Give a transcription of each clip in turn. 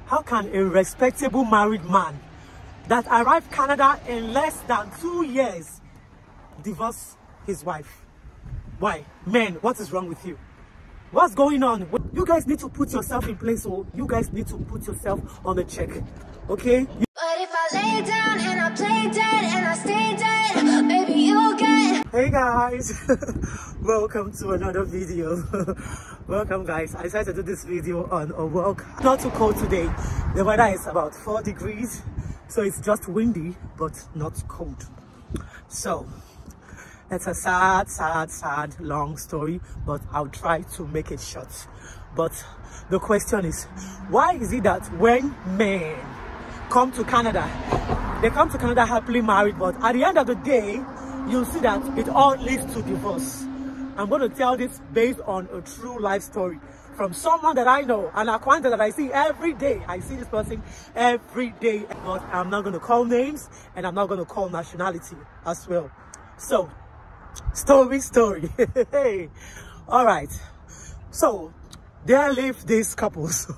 How can a respectable married man that arrived Canada in less than 2 years divorce his wife? Why? Men, what is wrong with you? What's going on? You guys need to put yourself in place. Oh, you guys need to put yourself on a check. Okay? But if I lay down and I play dead and I stay dead, baby, you'll get... Hey guys, welcome to another video. Welcome guys. I decided to do this video on a walk. Not too cold today. The weather is about 4 degrees, so it's just windy but not cold. So it's a sad long story, but I'll try to make it short. But the question is, why is it that when men come to Canada, they come to Canada happily married, but at the end of the day you'll see that it all leads to divorce? I'm going to tell this based on a true life story from someone that I know, an acquaintance that I see every day. I see this person every day, but I'm not going to call names and I'm not going to call nationality as well. So story. All right, so there live these couples.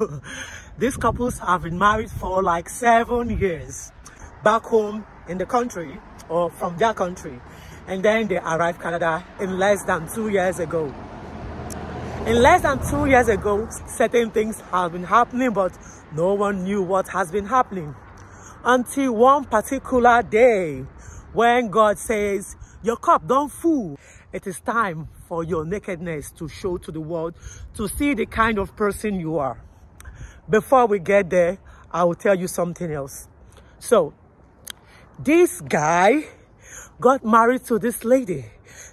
These couples have been married for like 7 years back home in the country, or from their country, and then they arrived Canada in less than 2 years ago. In less than 2 years ago, certain things have been happening, but no one knew what has been happening until one particular day when God says, your cup don't full. It is time for your nakedness to show to the world, to see the kind of person you are. Before we get there, I will tell you something else. So this guy got married to this lady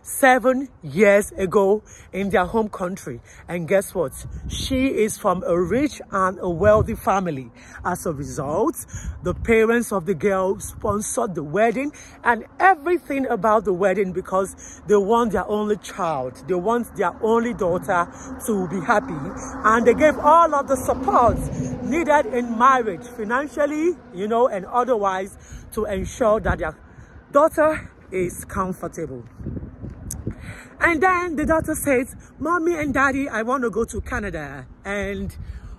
7 years ago in their home country, and guess what? She is from a rich and a wealthy family. As a result, the parents of the girl sponsored the wedding and everything about the wedding because they want their only child, they want their only daughter to be happy, and they gave all of the support needed in marriage, financially, you know, and otherwise, to ensure that their daughter is comfortable. And then the daughter says, Mommy and Daddy, I want to go to Canada, and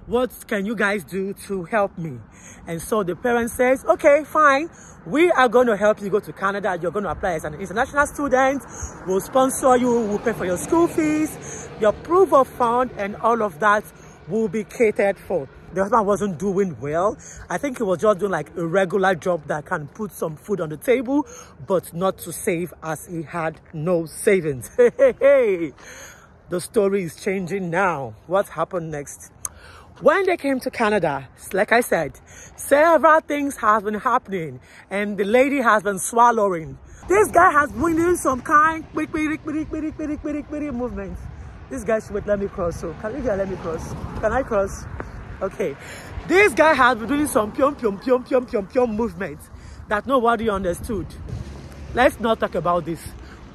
what can you guys do to help me? And so the parent says, okay, fine, we are going to help you go to Canada. You're going to apply as an international student. We'll sponsor you, we'll pay for your school fees, your proof of fund, and all of that will be catered for. The husband wasn't doing well. I think he was just doing like a regular job that can put some food on the table, but not to save, as he had no savings. The story is changing now. What happened next? When they came to Canada, like I said, several things have been happening, and the lady has been swallowing. This guy has been doing some kind movement. This guy should let me cross. So can you guys let me cross? Can I cross? Okay, this guy has been doing some pium movement that nobody understood. Let's not talk about this.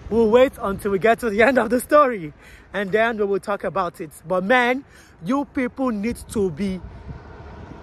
We'll wait until we get to the end of the story, and then we will talk about it. But man, you people need to be,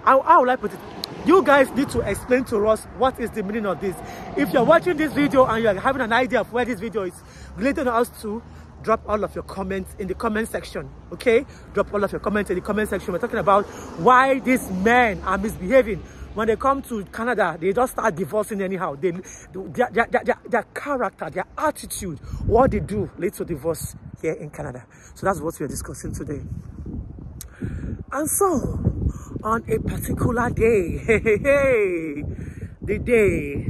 how will I put it? You guys need to explain to us what is the meaning of this. If you're watching this video and you're having an idea of where this video is related to us to, drop all of your comments in the comment section. Okay, drop all of your comments in the comment section. We're talking about why these men are misbehaving. When they come to Canada, they just start divorcing anyhow. Their character, their attitude, what they do leads to divorce here in Canada. So that's what we're discussing today. And so on a particular day, the day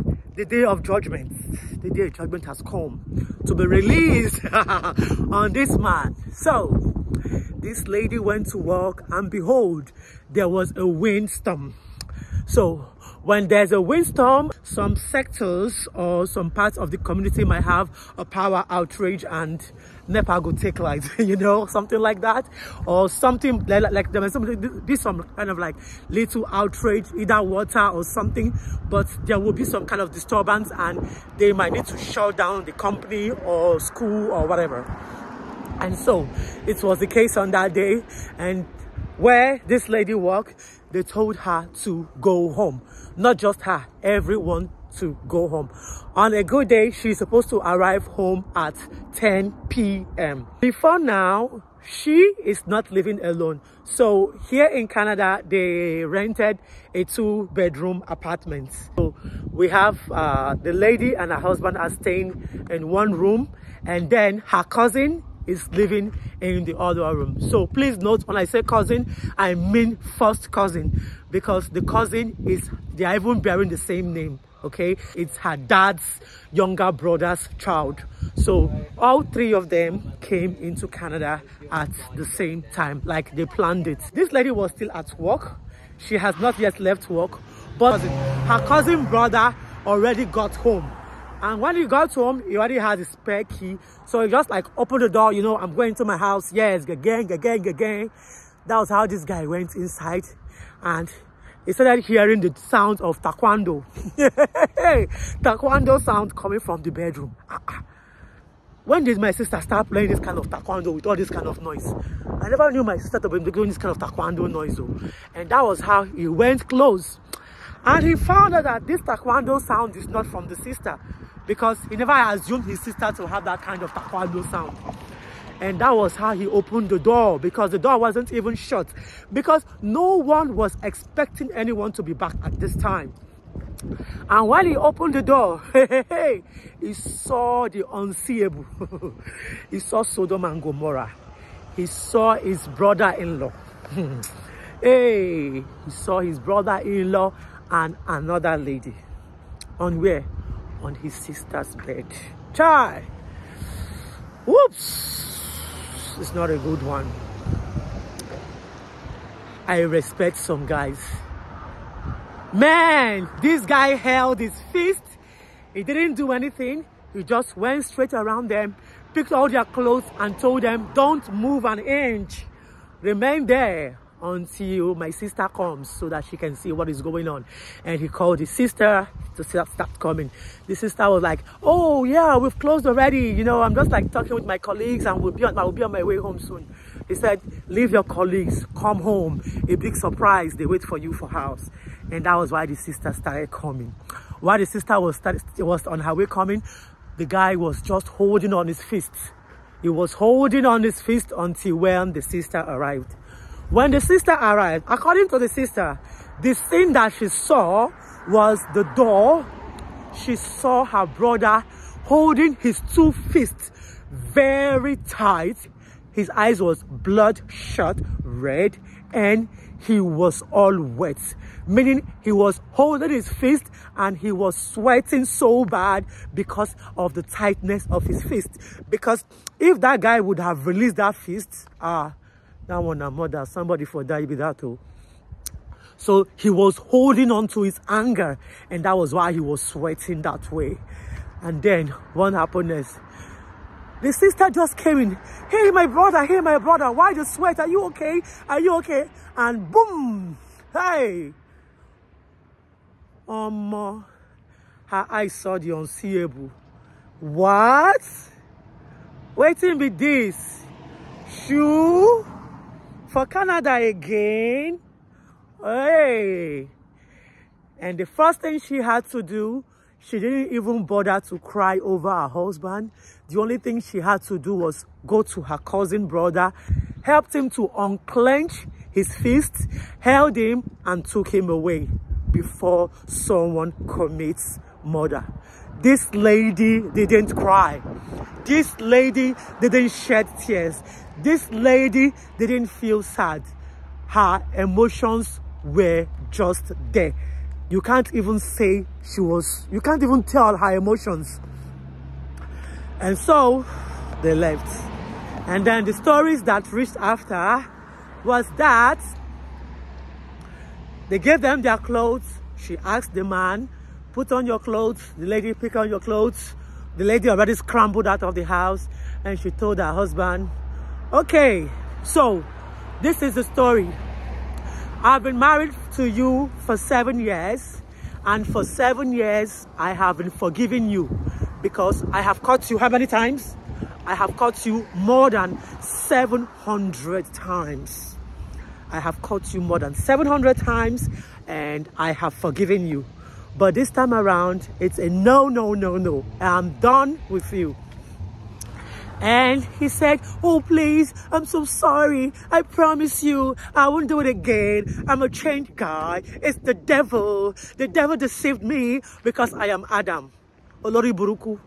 of judgment, the day of judgment has come to be released on this man. So this lady went to work, and behold, there was a windstorm. So when there's a windstorm, some sectors or some parts of the community might have a power outrage, and NEPA go take light, you know, something like that, or something like there might be some kind of like little outrage, either water or something, but there will be some kind of disturbance, and they might need to shut down the company or school or whatever. And so it was the case on that day, and where this lady worked, they told her to go home. Not just her, everyone to go home. On a good day, she's supposed to arrive home at 10 p.m. Before now, she is not living alone. So here in Canada, they rented a 2-bedroom apartment. So we have the lady and her husband are staying in one room, and then her cousin is living in the other room. So please note, when I say cousin, I mean first cousin, because the cousin is, they are even bearing the same name. Okay, it's her dad's younger brother's child. So all 3 of them came into Canada at the same time, like they planned it. This lady was still at work. She has not yet left work, but her cousin brother already got home. And when he got home, he already had his spare key. So he just like opened the door, you know, I'm going to my house. Yes, gang. That was how this guy went inside. And he started hearing the sound of taekwondo. Taekwondo sound coming from the bedroom. When did my sister start playing this kind of taekwondo with all this kind of noise? I never knew my sister to be doing this kind of taekwondo noise though. And that was how he went close. And he found out that this taekwondo sound is not from the sister, because he never assumed his sister to have that kind of taekwondo sound. And that was how he opened the door, because the door wasn't even shut, because no one was expecting anyone to be back at this time. And when he opened the door, he saw the unseeable. He saw Sodom and Gomorrah. He saw his brother-in-law. He saw his brother-in-law and another lady. On where? On his sister's bed. Chai! Whoops! It's not a good one. I respect some guys. Man, this guy held his fist. He didn't do anything. He just went straight around them, picked all their clothes and told them, don't move an inch. Remain there until my sister comes so that she can see what is going on. And he called his sister to start coming. The sister was like, oh yeah, we've closed already. You know, I'm just like talking with my colleagues and we'll be on my way home soon. He said, leave your colleagues, come home. A big surprise, they wait for you for house. And that was why the sister started coming. While the sister was on her way coming, the guy was just holding on his fist. He was holding on his fist until when the sister arrived. When the sister arrived, according to the sister, the thing that she saw was the door. She saw her brother holding his 2 fists very tight. His eyes was bloodshot red and he was all wet, meaning he was holding his fist and he was sweating so bad because of the tightness of his fist. Because if that guy would have released that fist, that one a mother, somebody for that be that too. So he was holding on to his anger, and that was why he was sweating that way. And then what happened is, the sister just came in. Hey my brother, why the sweat? Are you okay? Are you okay? And boom, hey, her eyes saw the unseeable. What? Waiting with this shoe for Canada again? Hey. And the first thing she had to do, she didn't even bother to cry over her husband. The only thing she had to do was go to her cousin brother, helped him to unclench his fists, held him and took him away before someone commits murder. This lady didn't cry. This lady didn't shed tears. This lady didn't feel sad. Her emotions were just there. You can't even say you can't even tell her emotions. And so they left. And then the stories that reached after was that they gave them their clothes. She asked the man, put on your clothes. The lady picked on your clothes. The lady already scrambled out of the house and she told her husband, okay, so this is the story. I've been married to you for 7 years, and for 7 years I have been forgiving you because I have caught you how many times? I have caught you more than 700 times. I have caught you more than 700 times and I have forgiven you. But this time around, it's a no, no, no, no. I'm done with you. And he said, oh, please, I'm so sorry. I promise you, I won't do it again. I'm a changed guy. It's the devil. The devil deceived me because I am Adam. Olori Buruku.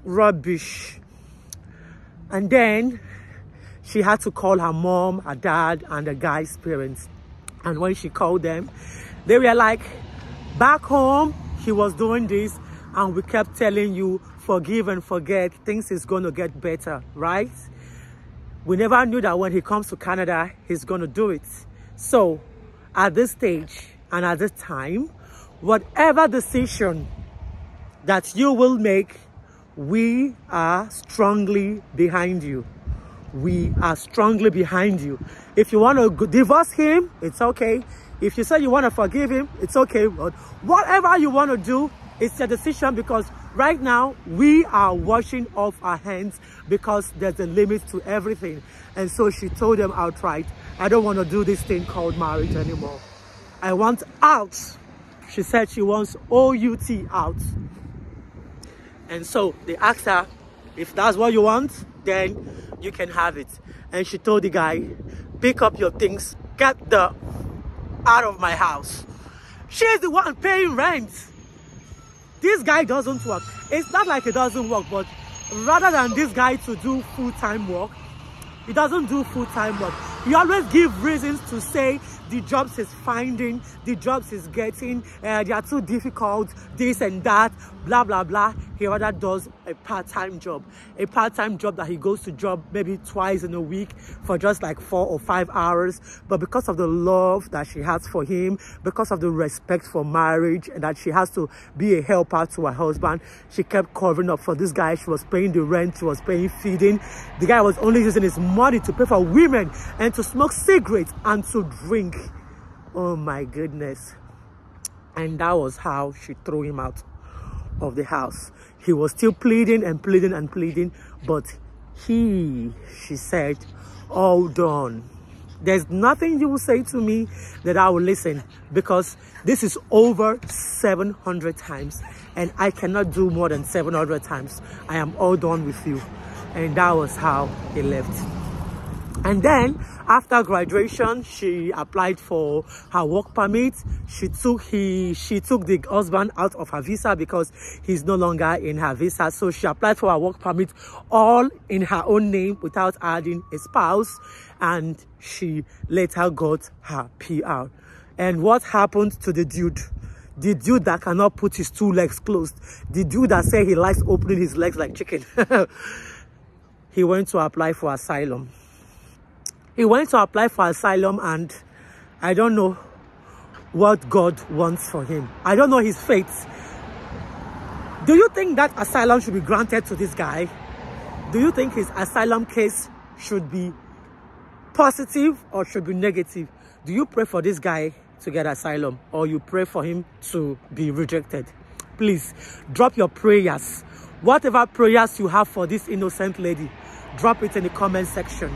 Rubbish. And then she had to call her mom, her dad, and the guy's parents. And when she called them, they were like, back home, he was doing this. And we kept telling you, forgive and forget, things is going to get better, right? We never knew that when he comes to Canada, he's going to do it. So, at this stage and at this time, whatever decision that you will make, we are strongly behind you. We are strongly behind you. If you want to divorce him, it's okay. If you say you want to forgive him, it's okay. But whatever you want to do, it's a decision, because right now we are washing off our hands because there's a limit to everything. And so she told them outright, I don't want to do this thing called marriage anymore. I want out. She said she wants OUT out. And so they asked her, if that's what you want, then you can have it. And she told the guy, pick up your things, get the out of my house. She's the one paying rent. This guy doesn't work. It's not like he doesn't work, but rather than this guy to do full-time work, he doesn't do full-time work. He always gives reasons to say the jobs he's finding, the jobs he's getting, they are too difficult, this and that, blah, blah, blah. He rather does a part-time job. A part-time job that he goes to job maybe twice in a week for just like 4 or 5 hours. But because of the love that she has for him, because of the respect for marriage, and that she has to be a helper to her husband, she kept covering up for this guy. She was paying the rent, she was paying feeding. The guy was only using his money to pay for women and to smoke cigarettes and to drink. Oh my goodness. And that was how she threw him out of the house. He was still pleading and pleading and pleading, but she said, hold on. There's nothing you will say to me that I will listen, because this is over 700 times and I cannot do more than 700 times. I am all done with you. And that was how he left. And then after graduation, she applied for her work permit. She took the husband out of her visa because he's no longer in her visa. So she applied for her work permit all in her own name without adding a spouse. And she later got her PR. And what happened to the dude? The dude that cannot put his 2 legs closed. The dude that said he likes opening his legs like chicken. He went to apply for asylum. He went to apply for asylum, and I don't know what God wants for him. I don't know his fate. Do you think that asylum should be granted to this guy? Do you think his asylum case should be positive or should be negative? Do you pray for this guy to get asylum, or you pray for him to be rejected? Please drop your prayers. Whatever prayers you have for this innocent lady, drop it in the comment section.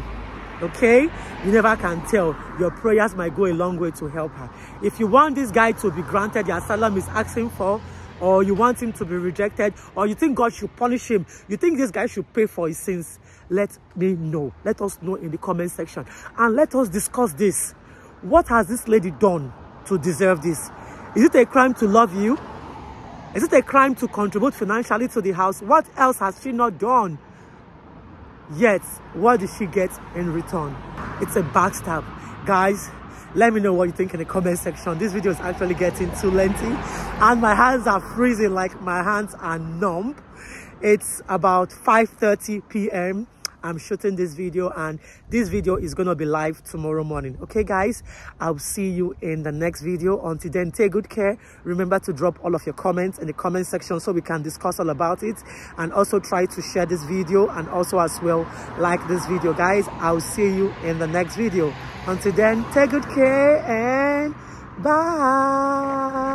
Okay, you never can tell. Your prayers might go a long way to help her. If you want this guy to be granted the asylum he's asking for, or you want him to be rejected, or you think God should punish him, you think this guy should pay for his sins, let me know. Let us know in the comment section, and let us discuss this. What has this lady done to deserve this? Is it a crime to love you? Is it a crime to contribute financially to the house? What else has she not done? Yet, what did she get in return? It's a backstab. Guys, let me know what you think in the comment section. This video is actually getting too lengthy and my hands are freezing, like my hands are numb. It's about 5:30 p.m. I'm shooting this video, and this video is going to be live tomorrow morning. Okay, guys, I'll see you in the next video. Until then, take good care. Remember to drop all of your comments in the comment section so we can discuss all about it, and also try to share this video, and also as well like this video. Guys, I'll see you in the next video. Until then, take good care and bye.